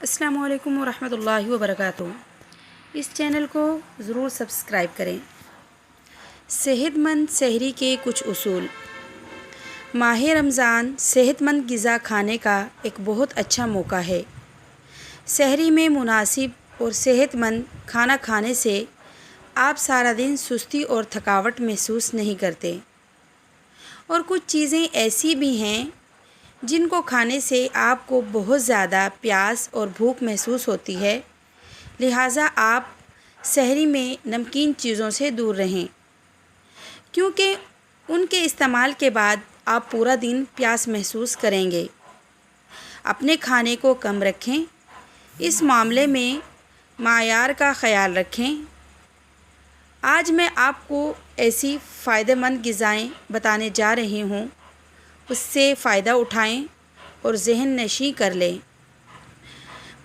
अस्सलामु अलैकुम वरहमतुल्लाहि वबरकातुहू। इस चैनल को ज़रूर सब्सक्राइब करें। सेहतमंद सहरी के कुछ उसूल। माह रमज़ान सेहतमंद ग़िज़ा खाने का एक बहुत अच्छा मौका है। सहरी में मुनासिब और सेहतमंद खाना खाने से आप सारा दिन सुस्ती और थकावट महसूस नहीं करते। और कुछ चीज़ें ऐसी भी हैं जिनको खाने से आपको बहुत ज़्यादा प्यास और भूख महसूस होती है, लिहाजा आप सहरी में नमकीन चीज़ों से दूर रहें, क्योंकि उनके इस्तेमाल के बाद आप पूरा दिन प्यास महसूस करेंगे। अपने खाने को कम रखें, इस मामले में मायार का ख़याल रखें। आज मैं आपको ऐसी फ़ायदेमंद ग़िज़ाएँ बताने जा रही हूँ, उससे फ़ायदा उठाएं और ज़हन नशीं कर लें।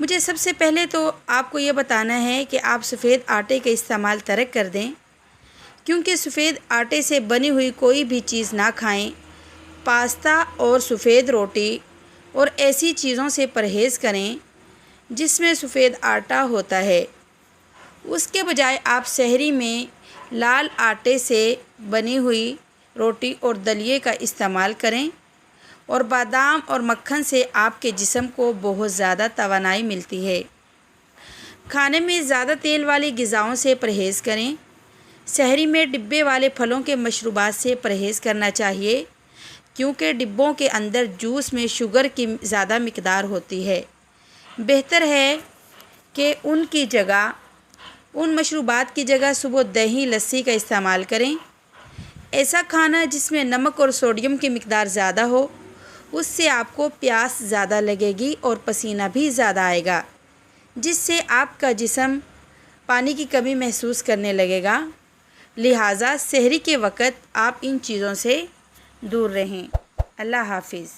मुझे सबसे पहले तो आपको ये बताना है कि आप सफ़ेद आटे का इस्तेमाल तर्क कर दें, क्योंकि सफ़ेद आटे से बनी हुई कोई भी चीज़ ना खाएं। पास्ता और सफ़ेद रोटी और ऐसी चीज़ों से परहेज़ करें जिसमें सफ़ेद आटा होता है। उसके बजाय आप सहरी में लाल आटे से बनी हुई रोटी और दलिए का इस्तेमाल करें, और बादाम और मक्खन से आपके जिस्म को बहुत ज़्यादा तवानाई मिलती है। खाने में ज़्यादा तेल वाली ग़िज़ाओं से परहेज़ करें। सहरी में डिब्बे वाले फलों के मशरूबात से परहेज़ करना चाहिए, क्योंकि डिब्बों के अंदर जूस में शुगर की ज़्यादा मिकदार होती है। बेहतर है कि उन मशरूबात की जगह सुबह दही लस्सी का इस्तेमाल करें। ऐसा खाना जिसमें नमक और सोडियम की मिकदार ज़्यादा हो, उससे आपको प्यास ज़्यादा लगेगी और पसीना भी ज़्यादा आएगा, जिससे आपका जिस्म पानी की कमी महसूस करने लगेगा। लिहाजा सहरी के वक़्त आप इन चीज़ों से दूर रहें। अल्लाह हाफिज़।